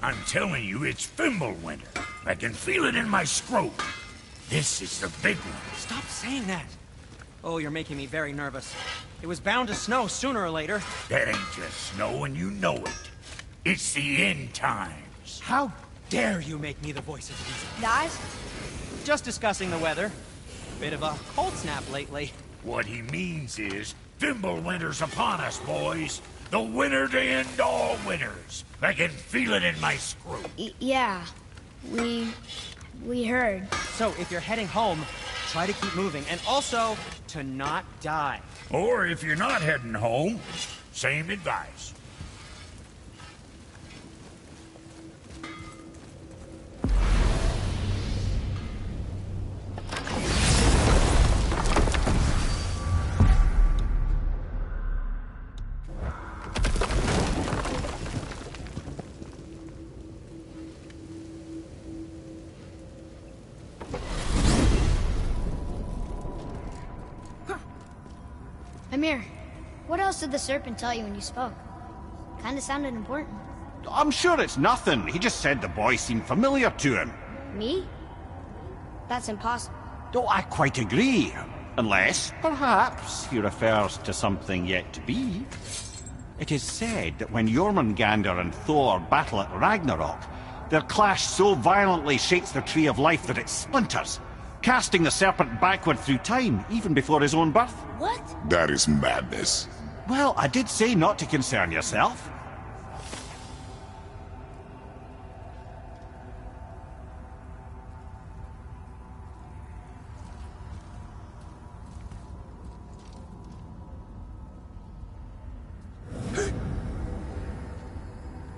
I'm telling you, it's Fimbulwinter. I can feel it in my scrotum. This is the big one. Stop saying that. Oh, you're making me very nervous. It was bound to snow sooner or later. That ain't just snow, and you know it. It's the end times. How dare you make me the voice of reason? Guys? Just discussing the weather. Bit of a cold snap lately. What he means is, Fimbulwinter's upon us, boys. The winter to end all winters. I can feel it in my scrotum. Yeah. We heard. So, if you're heading home, try to keep moving, and also to not die. Or if you're not heading home, same advice. Amir, what else did the serpent tell you when you spoke? Kinda sounded important. I'm sure it's nothing. He just said the boy seemed familiar to him. Me? That's impossible. Oh, I quite agree. Unless, perhaps, he refers to something yet to be. It is said that when Jormungandr and Thor battle at Ragnarok, their clash so violently shakes the Tree of Life that it splinters, casting the serpent backward through time, even before his own birth. What? That is madness. Well, I did say not to concern yourself.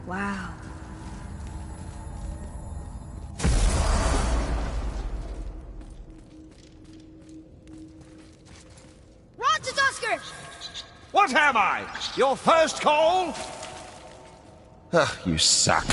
Wow. What am I? Your first call? Ugh, you suck.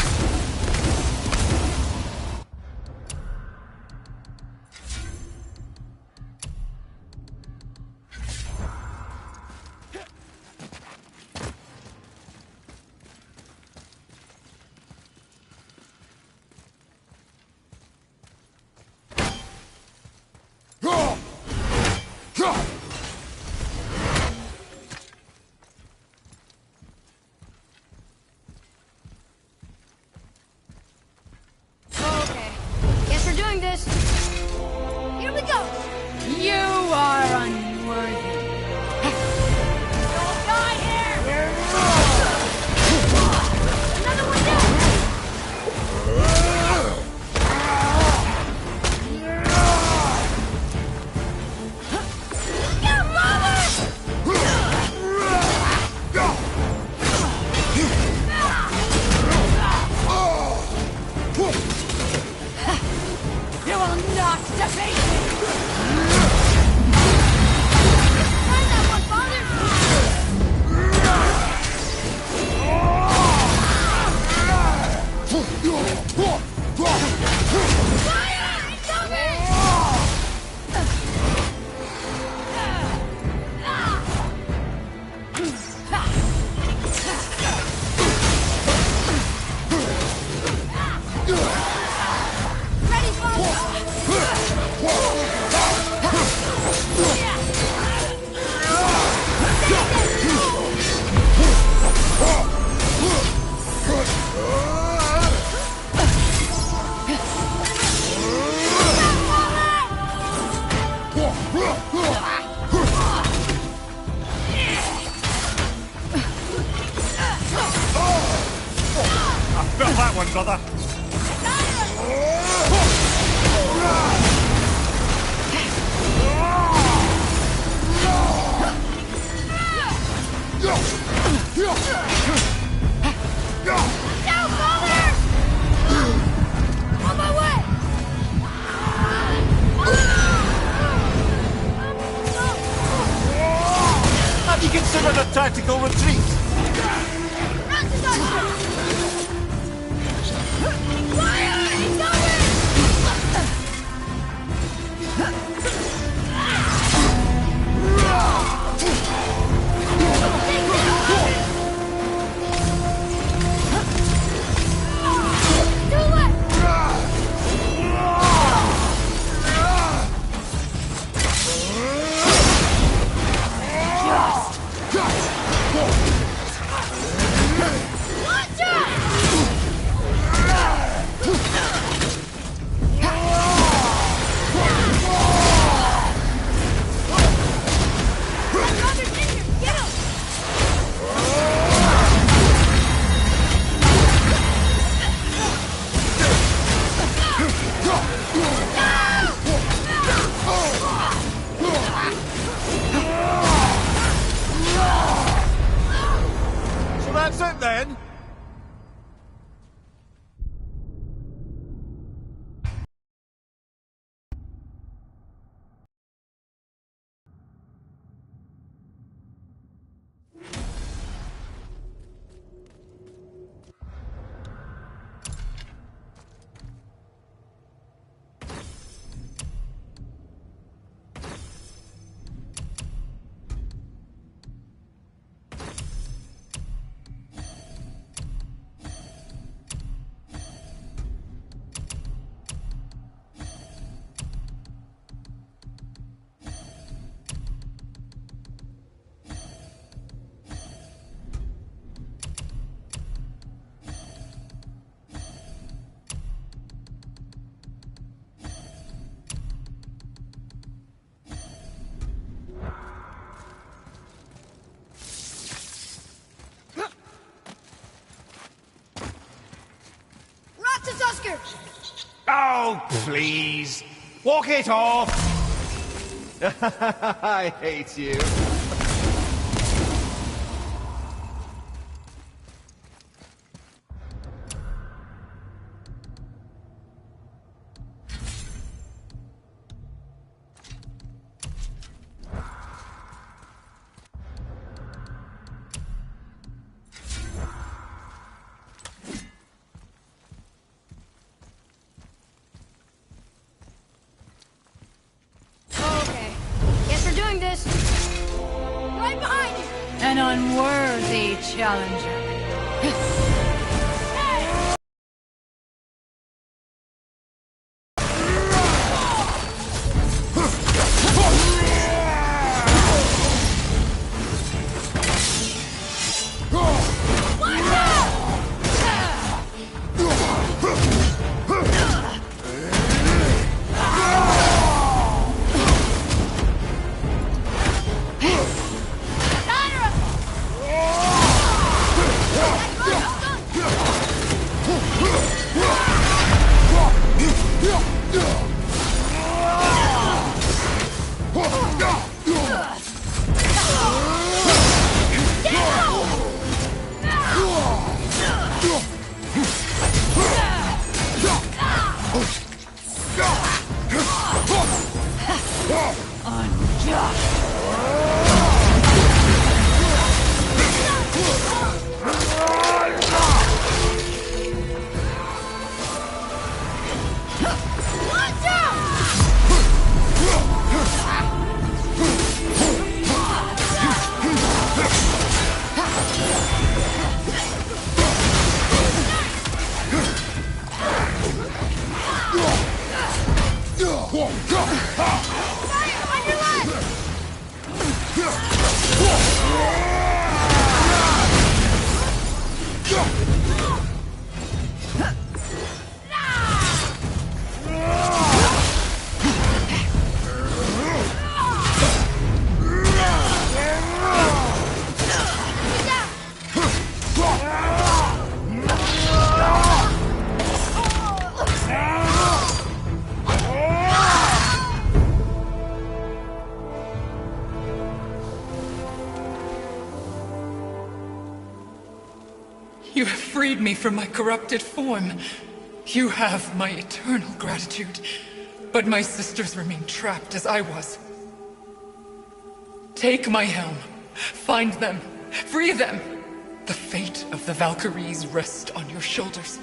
Tactical retreat! Run to Doctor! Fire! He's coming! faster! Oh, please! Walk it off! I hate you. Okay. Guess we're doing this. Right behind you! An unworthy challenger. You have freed me from my corrupted form. You have my eternal gratitude. But my sisters remain trapped as I was. Take my helm. Find them. Free them. The fate of the Valkyries rests on your shoulders.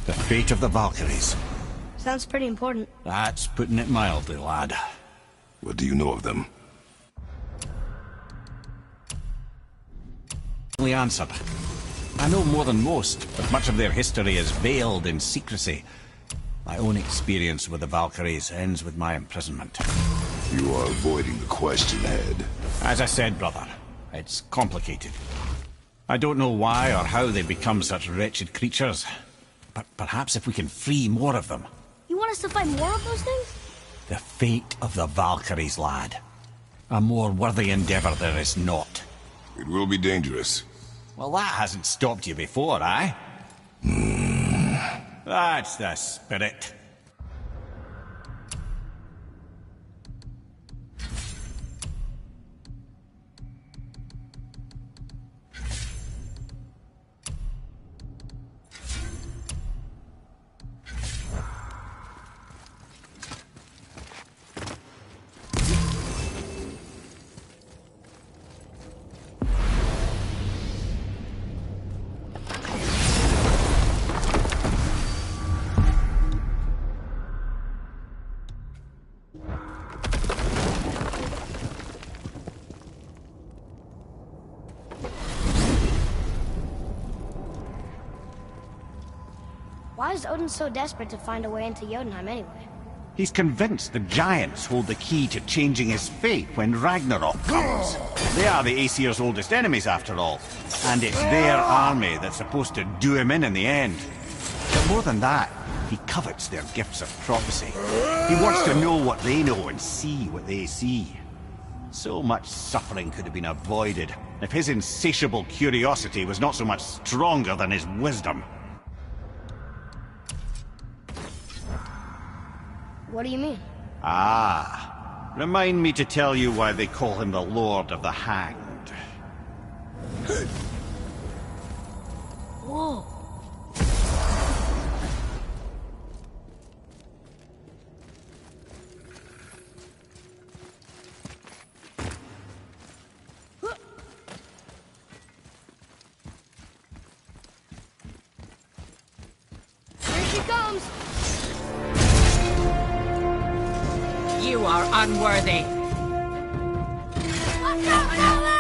The fate of the Valkyries. Sounds pretty important. That's putting it mildly, lad. What do you know of them? Only answered. I know more than most, but much of their history is veiled in secrecy. My own experience with the Valkyries ends with my imprisonment. You are avoiding the question, Head. As I said, brother, it's complicated. I don't know why or how they become such wretched creatures, but perhaps if we can free more of them. You want us to fight more of those things? The fate of the Valkyries, lad. A more worthy endeavor there is not. It will be dangerous. Well, that hasn't stopped you before, eh? That's the spirit. Why is Odin so desperate to find a way into Jotunheim anyway? He's convinced the giants hold the key to changing his fate when Ragnarok comes. They are the Aesir's oldest enemies, after all. And it's their army that's supposed to do him in the end. But more than that, he covets their gifts of prophecy. He wants to know what they know and see what they see. So much suffering could have been avoided if his insatiable curiosity was not so much stronger than his wisdom. What do you mean? Ah, remind me to tell you why they call him the Lord of the Hanged. Whoa. Here she comes! You are unworthy. Watch out, Fowler!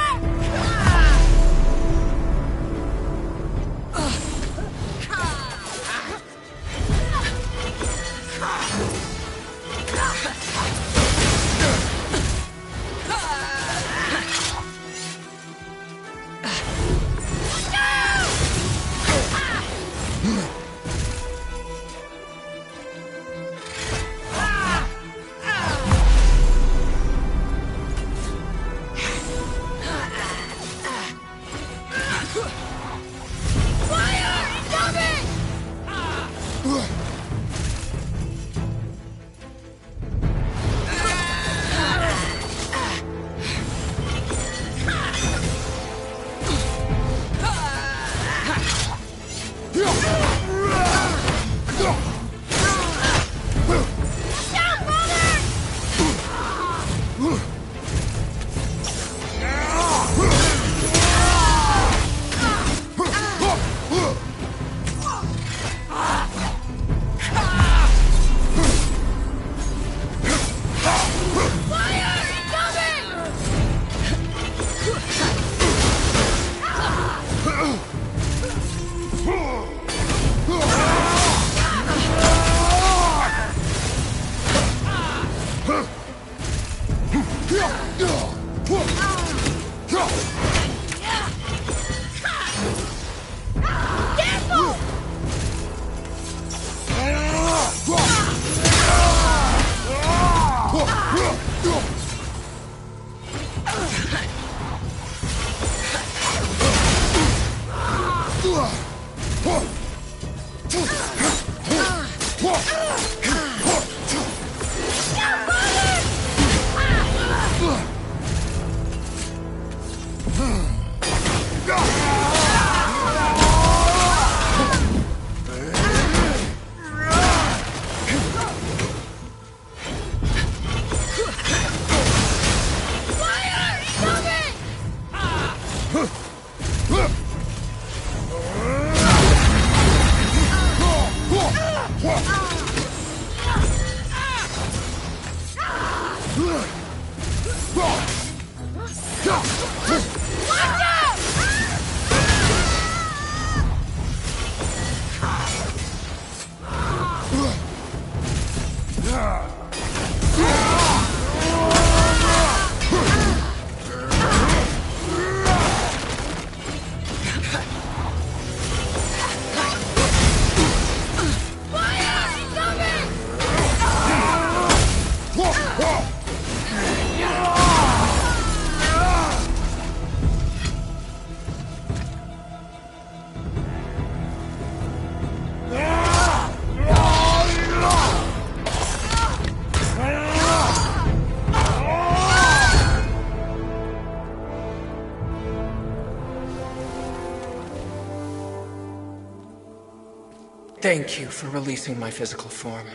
Thank you for releasing my physical form.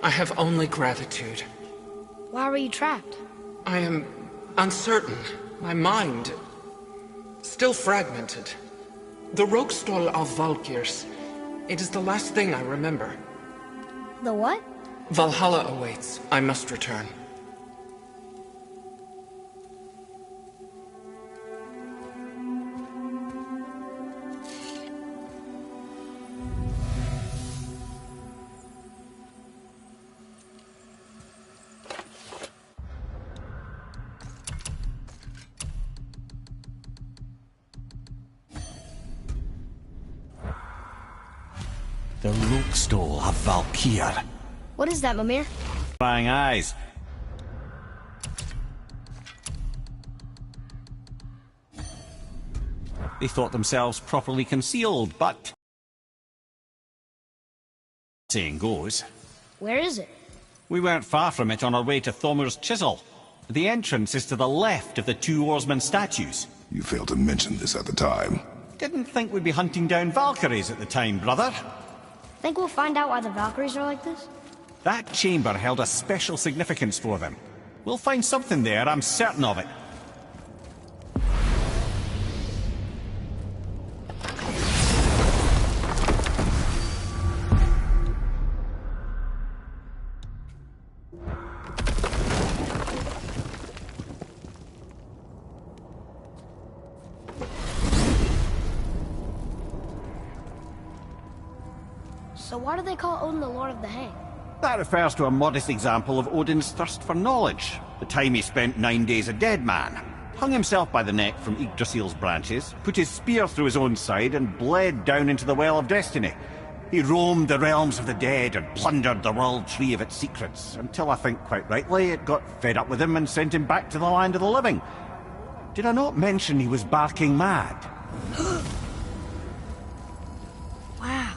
I have only gratitude. Why were you trapped? I am uncertain. My mind still fragmented. The Rokstol of Valkyrs. It is the last thing I remember. The what? Valhalla awaits. I must return. The Lokstol of Valkyr. What is that, Mimir? Bang eyes. They thought themselves properly concealed, but... saying goes. Where is it? We weren't far from it on our way to Thomur's Chisel. The entrance is to the left of the two oarsmen statues. You failed to mention this at the time. Didn't think we'd be hunting down Valkyries at the time, brother. Think we'll find out why the Valkyries are like this? That chamber held a special significance for them. We'll find something there, I'm certain of it. So why do they call Odin the Lord of the Hang? That refers to a modest example of Odin's thirst for knowledge. The time he spent 9 days a dead man. Hung himself by the neck from Yggdrasil's branches, put his spear through his own side and bled down into the Well of Destiny. He roamed the realms of the dead and plundered the World Tree of its secrets, until I think quite rightly it got fed up with him and sent him back to the land of the living. Did I not mention he was barking mad? Wow.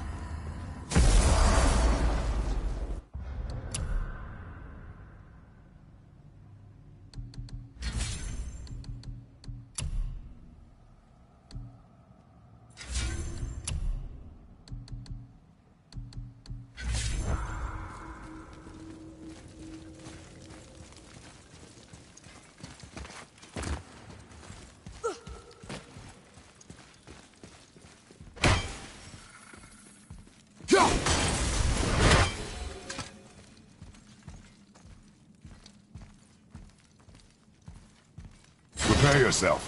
Prepare yourself.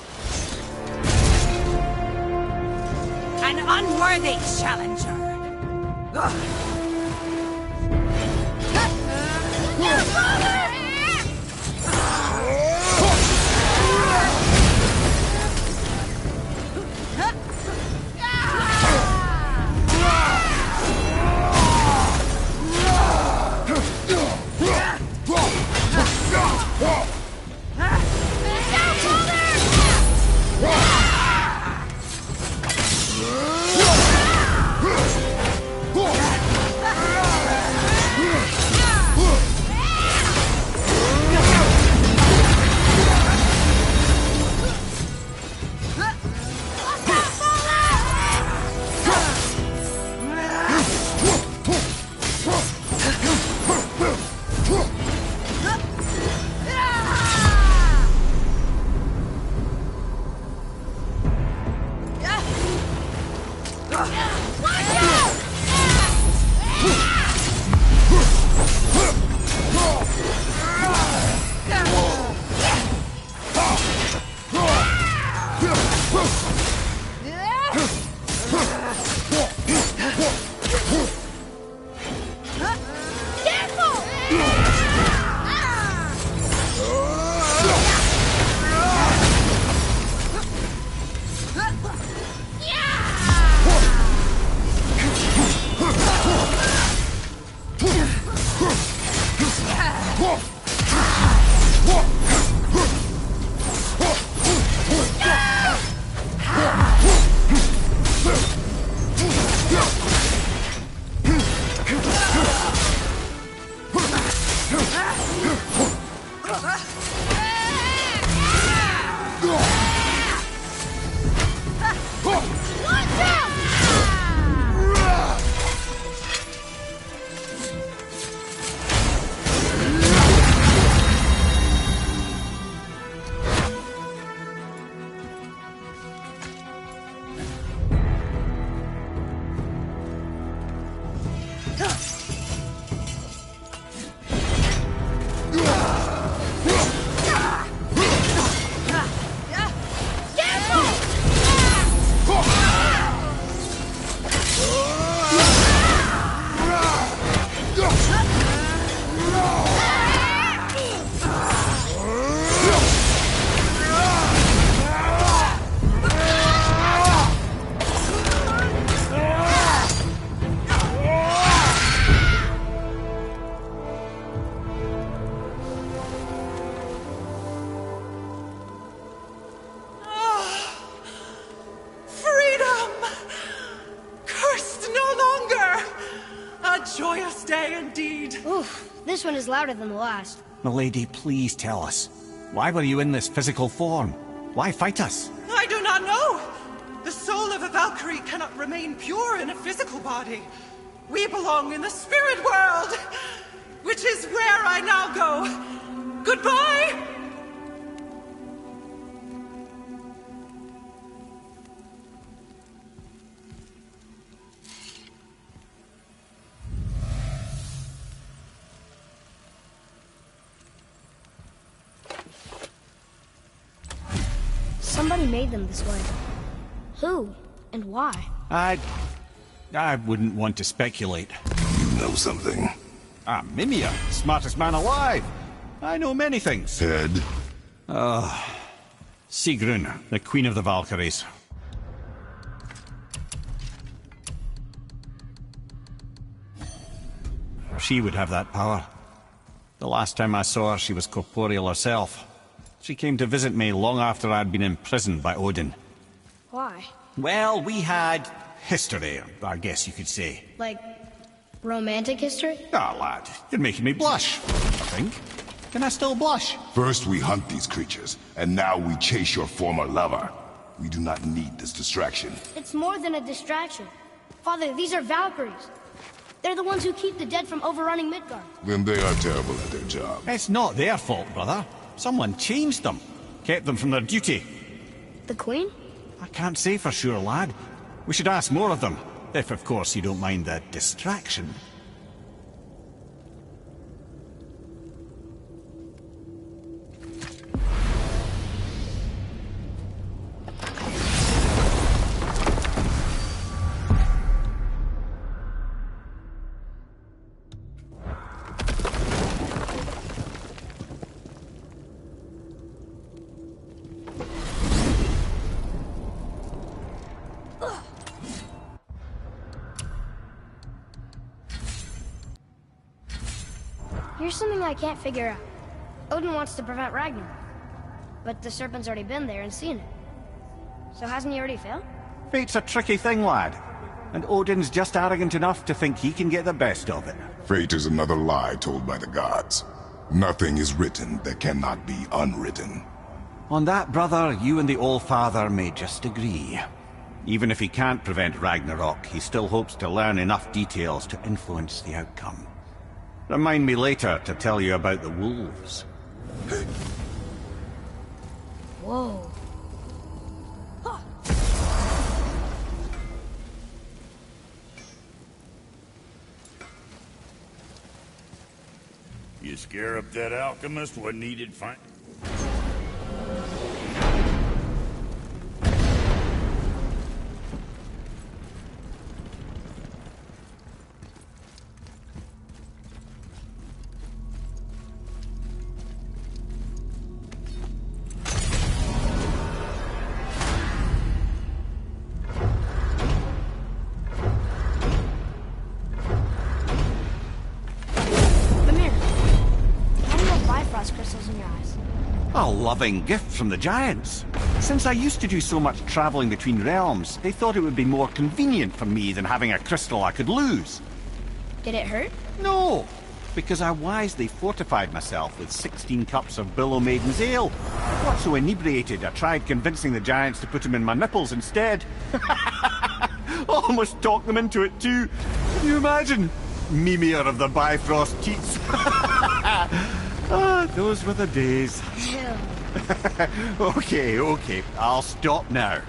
An unworthy challenger. a joyous day indeed. Oof, this one is louder than the last. Milady, please tell us. Why were you in this physical form? Why fight us? I do not know. The soul of a Valkyrie cannot remain pure in a physical body. We belong in the spirit world, which is where I now go. Goodbye! Somebody made them this way. Who? And why? I wouldn't want to speculate. You know something. Mimir, smartest man alive. I know many things. Head. Sigrun, the Queen of the Valkyries. She would have that power. The last time I saw her, she was corporeal herself. She came to visit me long after I'd been imprisoned by Odin. Why? Well, we had history, I guess you could say. Like, romantic history? Ah, lad, you're making me blush, I think. Can I still blush? First we hunt these creatures, and now we chase your former lover. We do not need this distraction. It's more than a distraction. Father, these are Valkyries. They're the ones who keep the dead from overrunning Midgard. Then they are terrible at their job. It's not their fault, brother. Someone changed them. Kept them from their duty. The Queen? I can't say for sure, lad. We should ask more of them. If, of course, you don't mind the distraction. Here's something I can't figure out. Odin wants to prevent Ragnarok, but the serpent's already been there and seen it. So hasn't he already failed? Fate's a tricky thing, lad. And Odin's just arrogant enough to think he can get the best of it. Fate is another lie told by the gods. Nothing is written that cannot be unwritten. On that, brother, you and the All-Father may just agree. Even if he can't prevent Ragnarok, he still hopes to learn enough details to influence the outcome. Remind me later to tell you about the wolves. Whoa. You scare up that alchemist, what needed find? Crystals in your eyes. A loving gift from the giants. Since I used to do so much traveling between realms, they thought it would be more convenient for me than having a crystal I could lose. Did it hurt? No, because I wisely fortified myself with 16 cups of Billow Maiden's Ale. Got so inebriated, I tried convincing the giants to put them in my nipples instead. Almost talked them into it too. Can you imagine? Mimir of the Bifrost Teats. Ah, those were the days. Okay, I'll stop now.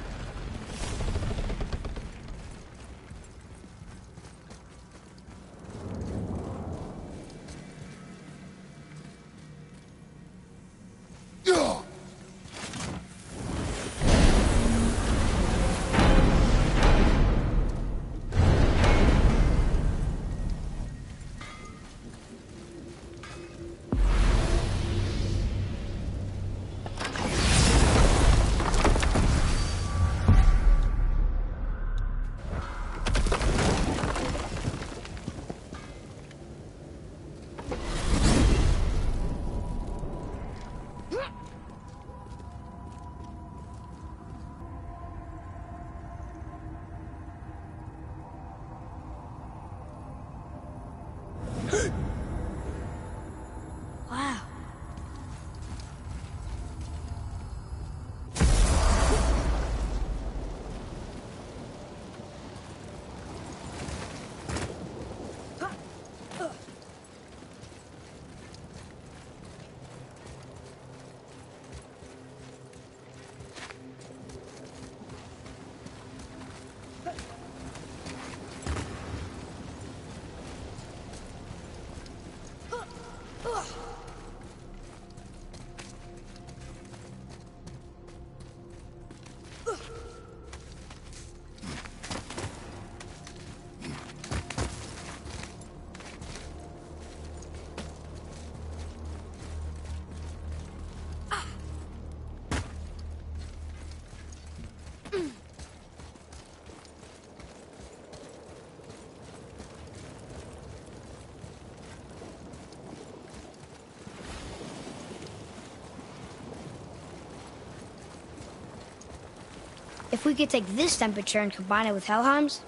If we could take this temperature and combine it with Helheim's,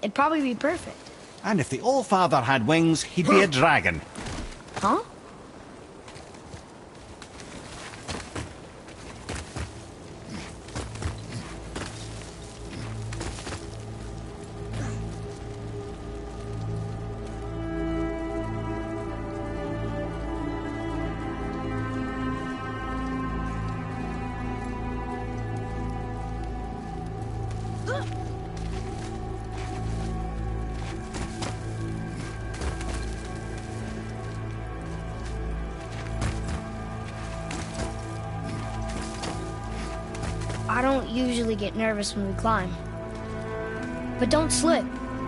it'd probably be perfect. And if the All-Father had wings, he'd be a dragon. Huh? I don't usually get nervous when we climb. But don't slip.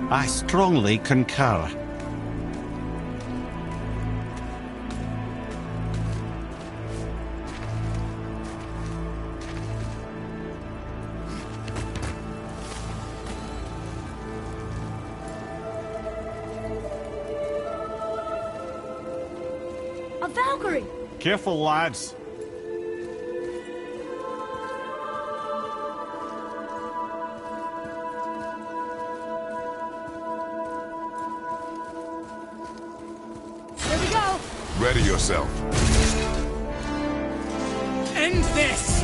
I strongly concur. A Valkyrie! Careful, lads. Here we go! Ready yourself. End this!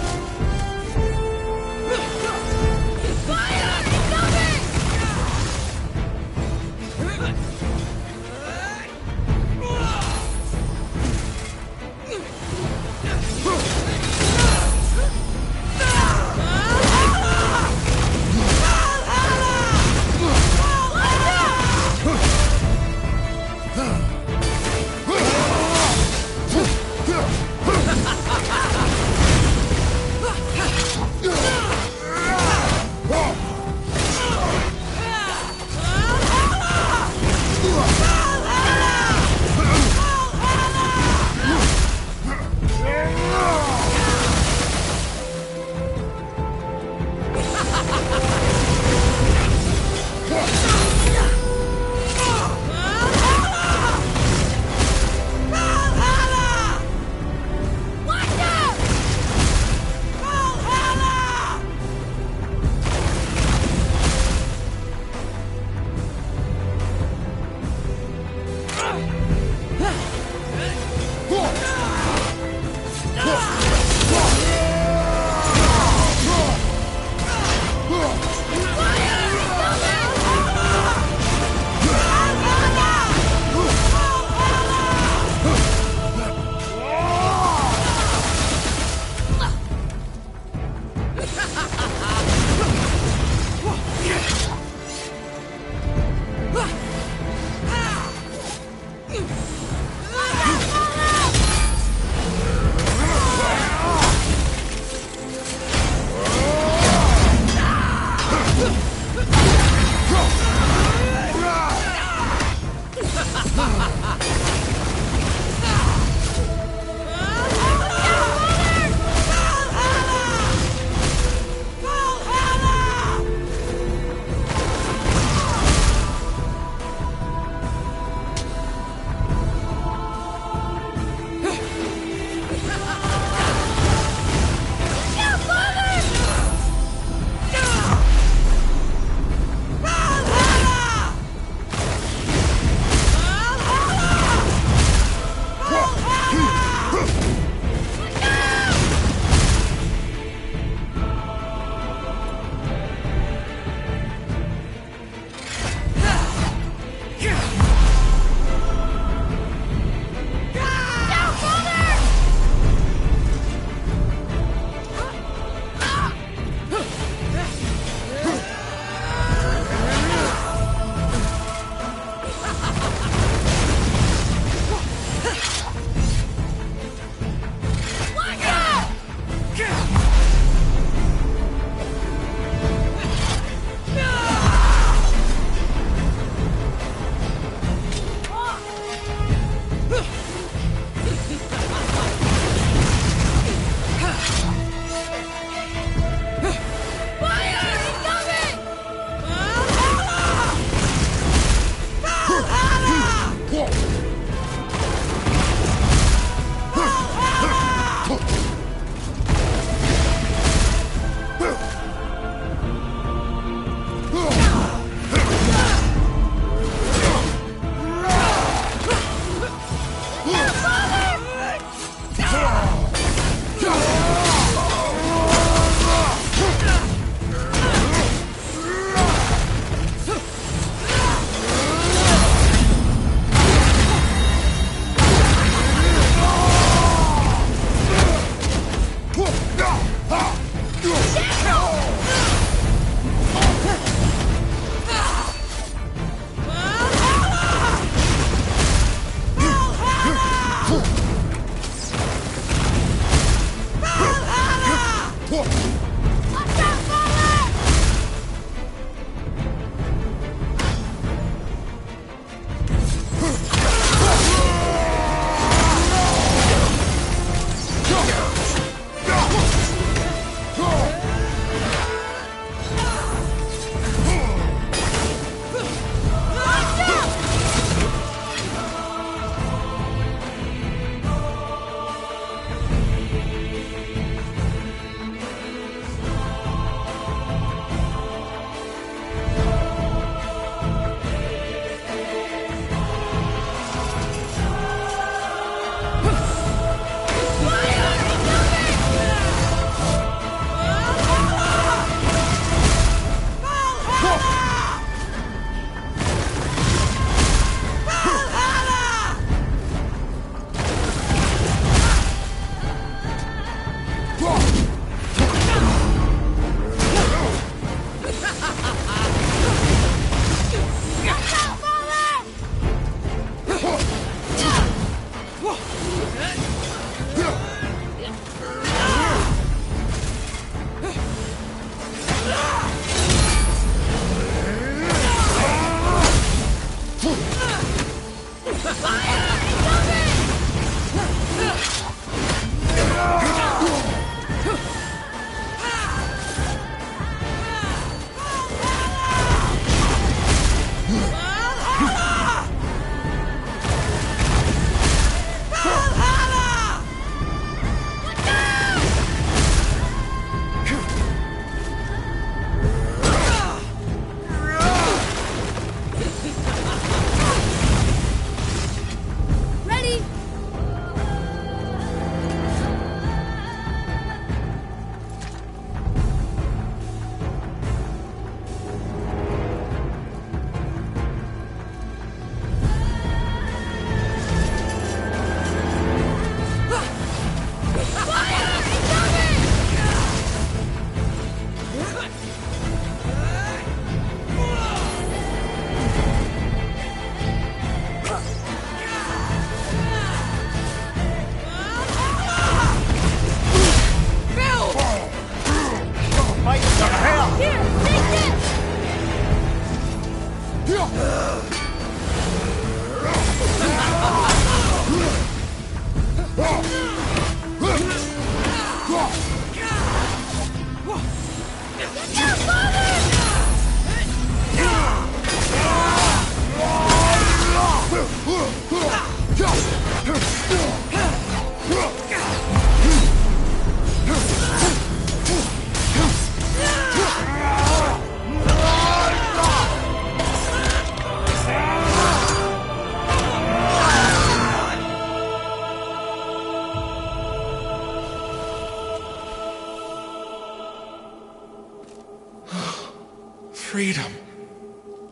Freedom.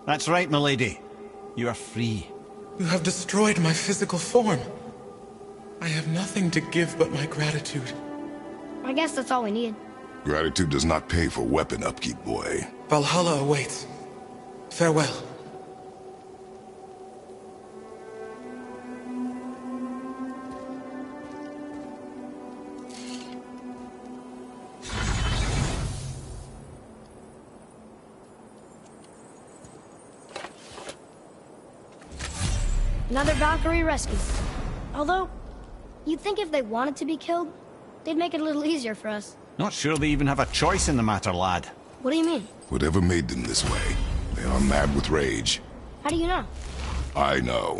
That's right, milady. You are free. You have destroyed my physical form. I have nothing to give but my gratitude. I guess that's all we need. Gratitude does not pay for weapon upkeep, boy. Valhalla awaits. Farewell. Another Valkyrie rescue. Although, you'd think if they wanted to be killed, they'd make it a little easier for us. Not sure they even have a choice in the matter, lad. What do you mean? Whatever made them this way, they are mad with rage. How do you know? I know.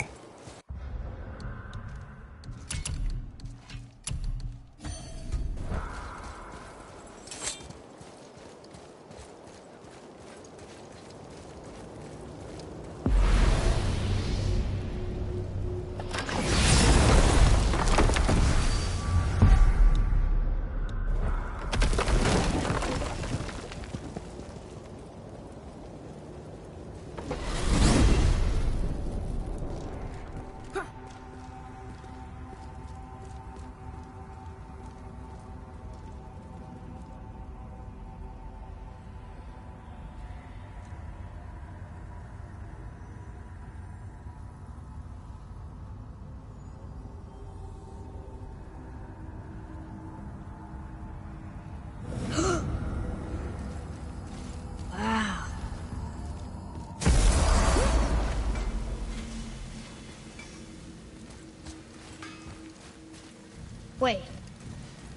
Wait.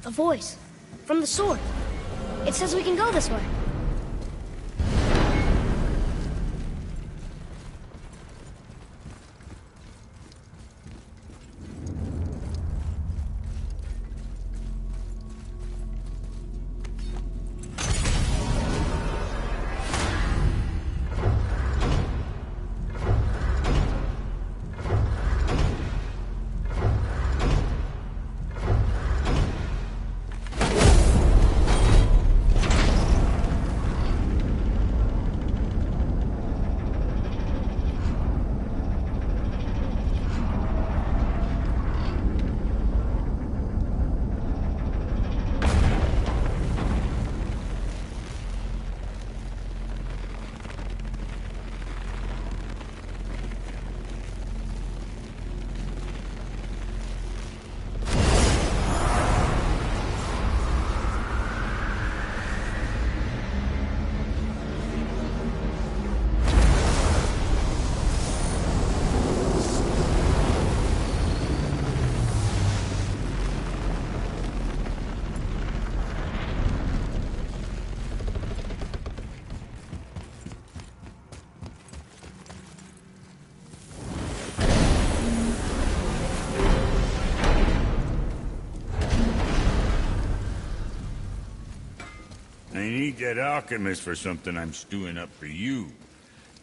A voice. From the sword. It says we can go this way. meet that alchemist for something I'm stewing up for you.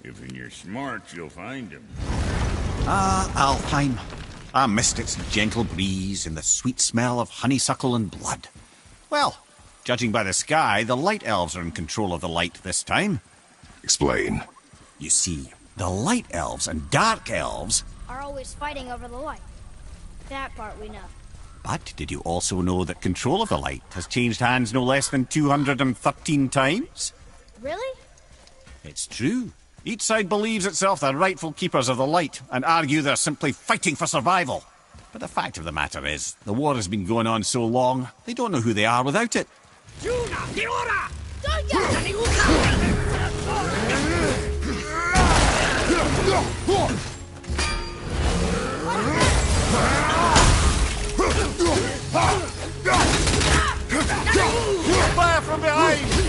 If in your smarts, you'll find him. Ah, Alfheim. I missed its gentle breeze and the sweet smell of honeysuckle and blood. Well, judging by the sky, the light elves are in control of the light this time. Explain. You see, the light elves and dark elves... are always fighting over the light. That part we know. But did you also know that control of the light has changed hands no less than 213 times? Really? It's true. Each side believes itself the rightful keepers of the light and argue they're simply fighting for survival. But the fact of the matter is, the war has been going on so long, they don't know who they are without it. Fire from behind!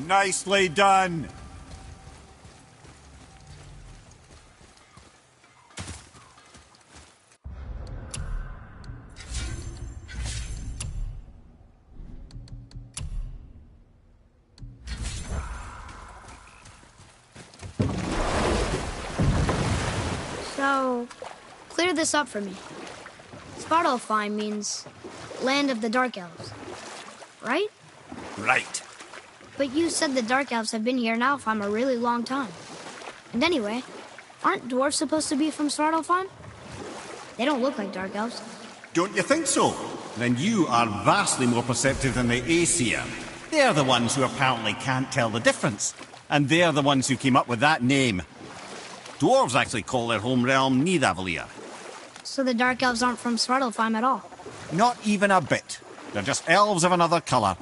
Nicely done. So, clear this up for me. Svartalfheim means land of the Dark Elves, right? Right. But you said the Dark Elves have been here in Alfheim a really long time. And anyway, aren't dwarves supposed to be from Svartalfheim? They don't look like Dark Elves. Don't you think so? Then you are vastly more perceptive than the Aesir. They're the ones who apparently can't tell the difference. And they're the ones who came up with that name. Dwarves actually call their home realm Nidavellir. So the Dark Elves aren't from Svartalfheim at all? Not even a bit. They're just elves of another colour.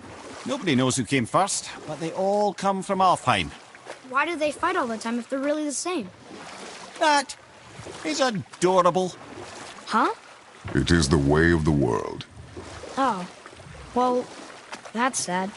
Nobody knows who came first, but they all come from Alfheim. Why do they fight all the time if they're really the same? That is adorable. Huh? It is the way of the world. Oh. Well, that's sad.